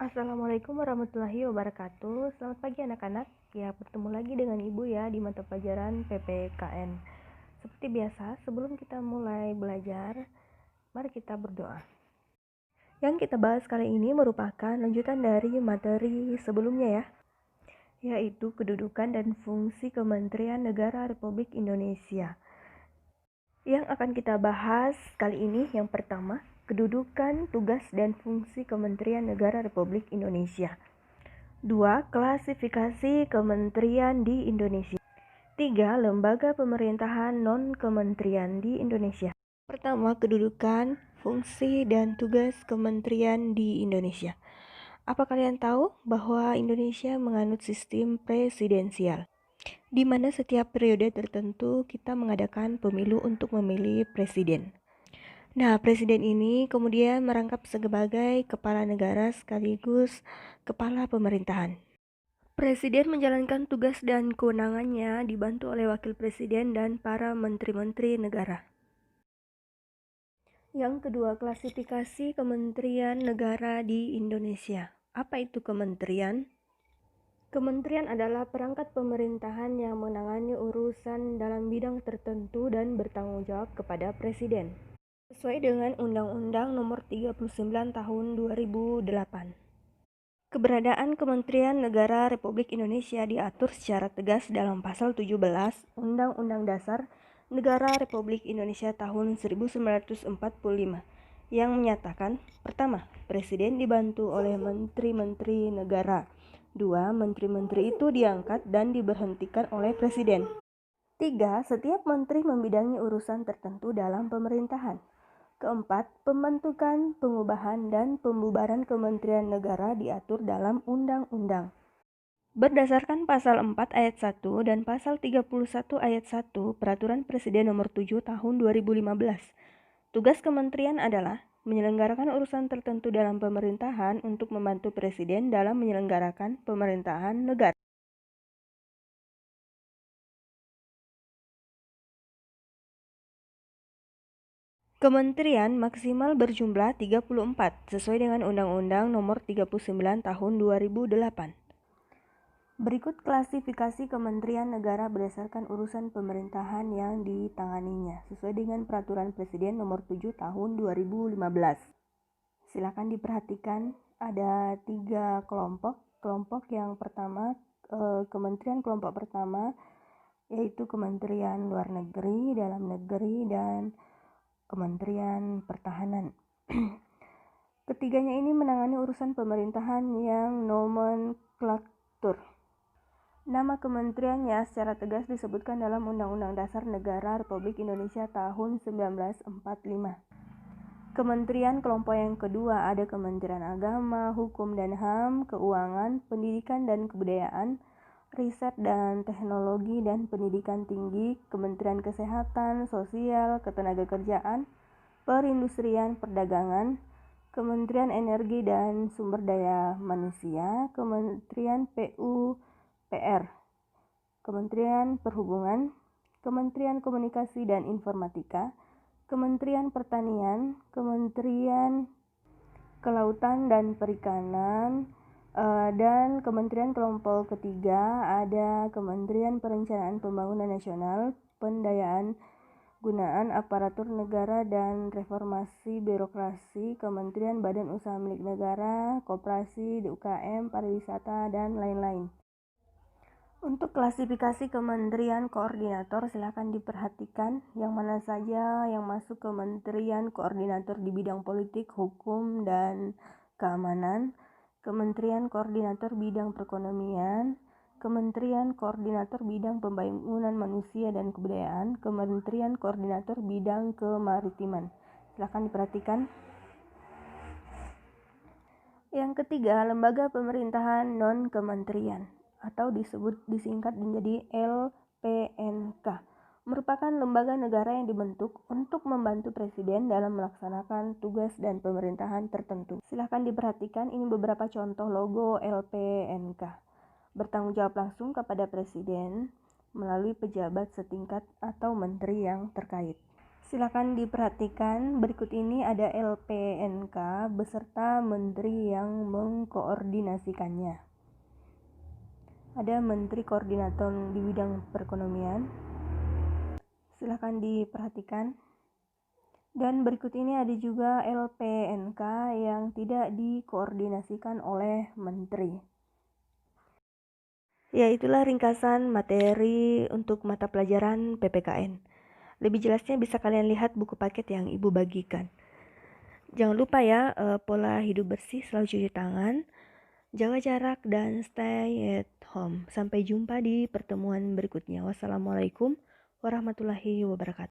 Assalamualaikum warahmatullahi wabarakatuh. Selamat pagi anak-anak. Ya, bertemu lagi dengan Ibu ya di mata pelajaran PPKN. Seperti biasa, sebelum kita mulai belajar, mari kita berdoa. Yang kita bahas kali ini merupakan lanjutan dari materi sebelumnya ya, yaitu kedudukan dan fungsi Kementerian Negara Republik Indonesia. Yang akan kita bahas kali ini yang pertama, kedudukan, tugas, dan fungsi Kementerian Negara Republik Indonesia. 2. Klasifikasi kementerian di Indonesia. 3. Lembaga pemerintahan non-kementerian di Indonesia. Pertama, kedudukan, fungsi, dan tugas kementerian di Indonesia. Apa kalian tahu bahwa Indonesia menganut sistem presidensial, di mana setiap periode tertentu kita mengadakan pemilu untuk memilih presiden. Nah, presiden ini kemudian merangkap sebagai kepala negara sekaligus kepala pemerintahan. Presiden menjalankan tugas dan kewenangannya dibantu oleh wakil presiden dan para menteri-menteri negara. Yang kedua, klasifikasi kementerian negara di Indonesia. Apa itu kementerian? Kementerian adalah perangkat pemerintahan yang menangani urusan dalam bidang tertentu dan bertanggung jawab kepada presiden, sesuai dengan Undang-Undang Nomor 39 Tahun 2008. Keberadaan Kementerian Negara Republik Indonesia diatur secara tegas dalam Pasal 17 Undang-Undang Dasar Negara Republik Indonesia tahun 1945 yang menyatakan, pertama, Presiden dibantu oleh Menteri-Menteri Negara. 2. Menteri-Menteri itu diangkat dan diberhentikan oleh Presiden. 3. Setiap menteri membidangi urusan tertentu dalam pemerintahan. Keempat, pembentukan, pengubahan, dan pembubaran kementerian negara diatur dalam undang-undang. Berdasarkan pasal 4 ayat 1 dan pasal 31 ayat 1 Peraturan Presiden Nomor 7 Tahun 2015, tugas kementerian adalah menyelenggarakan urusan tertentu dalam pemerintahan untuk membantu presiden dalam menyelenggarakan pemerintahan negara. Kementerian maksimal berjumlah 34 sesuai dengan Undang-Undang Nomor 39 Tahun 2008. Berikut klasifikasi kementerian negara berdasarkan urusan pemerintahan yang ditanganinya sesuai dengan Peraturan Presiden Nomor 7 Tahun 2015. Silakan diperhatikan, ada 3 kelompok. Kelompok yang pertama, kementerian kelompok pertama yaitu Kementerian Luar Negeri, Dalam Negeri, dan Kementerian Pertahanan. Ketiganya ini menangani urusan pemerintahan yang nomenklatur. Nama kementeriannya secara tegas disebutkan dalam Undang-Undang Dasar Negara Republik Indonesia tahun 1945. Kementerian kelompok yang kedua ada Kementerian Agama, Hukum dan HAM, Keuangan, Pendidikan dan Kebudayaan, Riset dan Teknologi dan Pendidikan Tinggi, Kementerian Kesehatan, Sosial, Ketenagakerjaan, Perindustrian, Perdagangan, Kementerian Energi dan Sumber Daya Manusia, Kementerian PUPR, Kementerian Perhubungan, Kementerian Komunikasi dan Informatika, Kementerian Pertanian, Kementerian Kelautan dan Perikanan, dan Kementerian Kelompok ketiga ada Kementerian Perencanaan Pembangunan Nasional, Pendayaan Gunaan Aparatur Negara dan Reformasi Birokrasi, Kementerian Badan Usaha Milik Negara, Koperasi, UKM, Pariwisata, dan lain-lain. Untuk klasifikasi kementerian koordinator silakan diperhatikan yang mana saja yang masuk kementerian koordinator di bidang politik, hukum, dan keamanan, kementerian koordinator bidang perekonomian, kementerian koordinator bidang pembangunan manusia dan kebudayaan, kementerian koordinator bidang kemaritiman. Silakan diperhatikan. Yang ketiga, lembaga pemerintahan non-kementerian atau disingkat menjadi LPNK, merupakan lembaga negara yang dibentuk untuk membantu presiden dalam melaksanakan tugas dan pemerintahan tertentu. Silakan diperhatikan, ini beberapa contoh logo LPNK. Bertanggung jawab langsung kepada presiden melalui pejabat setingkat atau menteri yang terkait. Silakan diperhatikan, berikut ini ada LPNK beserta menteri yang mengkoordinasikannya. Ada Menteri Koordinator di bidang perekonomian. Silakan diperhatikan. Dan berikut ini ada juga LPNK yang tidak dikoordinasikan oleh menteri. Ya, itulah ringkasan materi untuk mata pelajaran PPKN. Lebih jelasnya bisa kalian lihat buku paket yang Ibu bagikan. Jangan lupa ya, pola hidup bersih, selalu cuci tangan, jaga jarak, dan stay at home. Sampai jumpa di pertemuan berikutnya. Wassalamualaikum warahmatullahi wabarakatuh.